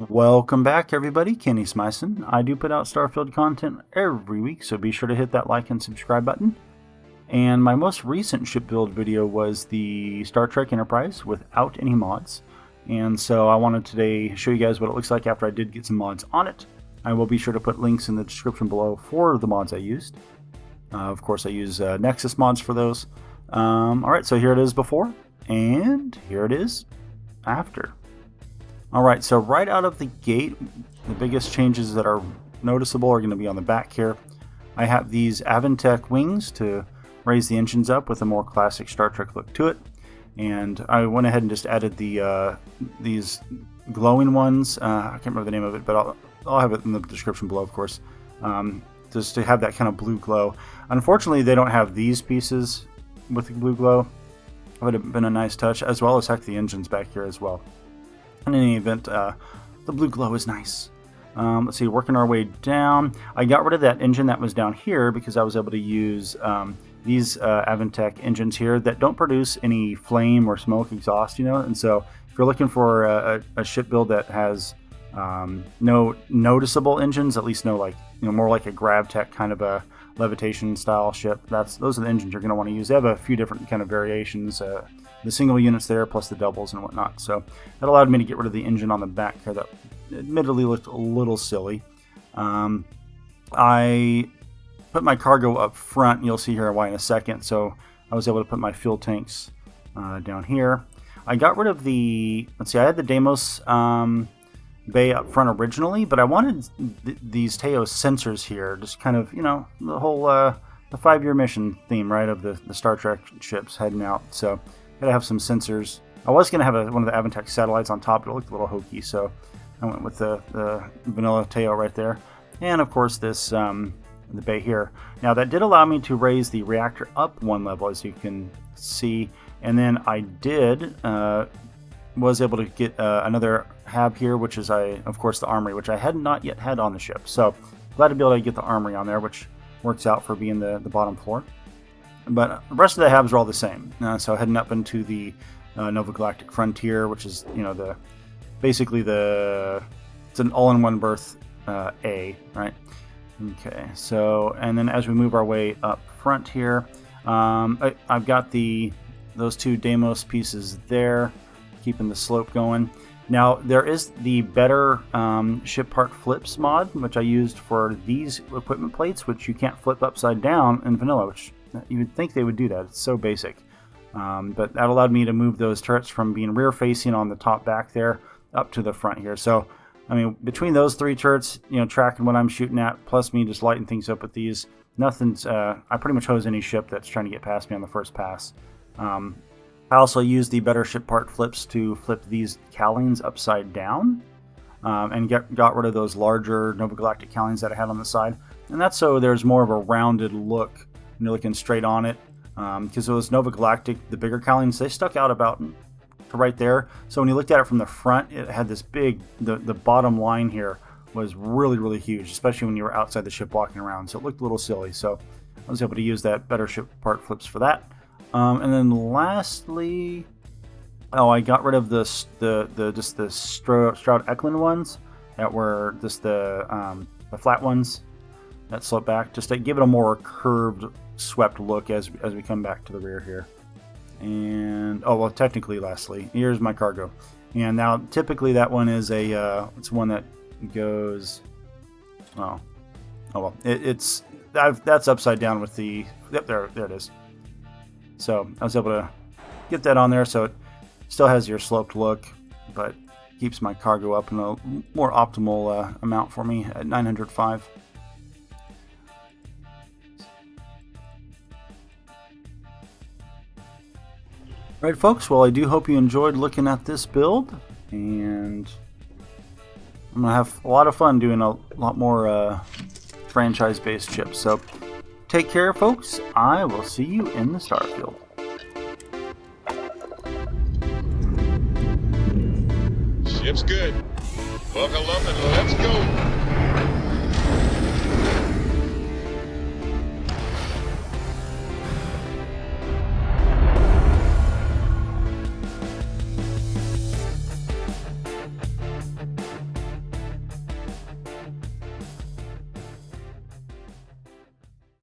Welcome back, everybody. Kenny Smyson. I do put out Starfield content every week, so be sure to hit that like and subscribe button. And my most recent ship build video was the Star Trek Enterprise without any mods. And so I wanted today to show you guys what it looks like after I did get some mods on it. I will be sure to put links in the description below for the mods I used. Of course, I use Nexus mods for those. Alright, so here it is before, and here it is after. Alright, so right out of the gate, the biggest changes that are noticeable are going to be on the back here. I have these Avantech wings to raise the engines up with a more classic Star Trek look to it. And I went ahead and just added the these glowing ones. I can't remember the name of it, but I'll have it in the description below, of course, just to have that kind of blue glow. Unfortunately, they don't have these pieces with the blue glow. It would have been a nice touch, as well as heck the engines back here as well. In any event, the blue glow is nice. Let's see, working our way down. I got rid of that engine that was down here because I was able to use these Avantech engines here that don't produce any flame or smoke exhaust, you know. And so if you're looking for a ship build that has no noticeable engines, at least no, like, you know, more like a GravTech kind of a levitation style ship, those are the engines you're going to want to use. They have a few different kind of variations. The single units there, plus the doubles and whatnot. So that allowed me to get rid of the engine on the back here that admittedly looked a little silly. I put my cargo up front. You'll see here why in a second. So I was able to put my fuel tanks down here. I got rid of the, let's see, I had the Deimos bay up front originally, but I wanted these Teos sensors here, just kind of, you know, the whole the 5-year mission theme, right, of the Star Trek ships heading out. So gotta have some sensors. I was gonna have one of the Avantech satellites on top, but it looked a little hokey, so I went with the vanilla Teo right there. And of course this the bay here. Now that did allow me to raise the reactor up one level, as you can see, and then I did was able to get another hab here, which is of course the armory, which I had not yet had on the ship. So glad to be able to get the armory on there, which works out for being the bottom floor. But the rest of the habs are all the same. So heading up into the Nova Galactic Frontier, which is, you know, basically it's an all-in-one berth A, right? Okay, so, and then as we move our way up front here, I've got those two Deimos pieces there, keeping the slope going. Now, there is the better ship part flips mod, which I used for these equipment plates, which you can't flip upside down in vanilla, which you would think they would do that. It's so basic. But that allowed me to move those turrets from being rear facing on the top back there up to the front here. So, I mean, between those 3 turrets, you know, tracking what I'm shooting at, plus me just lighting things up with these, nothing's, I pretty much hose any ship that's trying to get past me on the first pass. I also used the better ship part flips to flip these cowlings upside down and got rid of those larger Nova Galactic cowlings that I had on the side. And that's so there's more of a rounded look when you're looking straight on it. Because those Nova Galactic, the bigger cowlings, they stuck out about to right there. So when you looked at it from the front, it had this big, the bottom line here was really, really huge, especially when you were outside the ship walking around. So it looked a little silly. So I was able to use that better ship part flips for that. And then lastly, I got rid of just the Stroud Eklund ones that were just the flat ones that slope back, just to give it a more curved, swept look as we come back to the rear here. And technically, lastly, here's my cargo. And now typically that one is it's one that goes that's upside down with the there it is. So I was able to get that on there, so it still has your sloped look, but keeps my cargo up in a more optimal amount for me at 905. Right, folks, well, I do hope you enjoyed looking at this build, and I'm going to have a lot of fun doing a lot more franchise-based ships. So take care, folks. I will see you in the Starfield. Ship's good. Buckle up and let's go.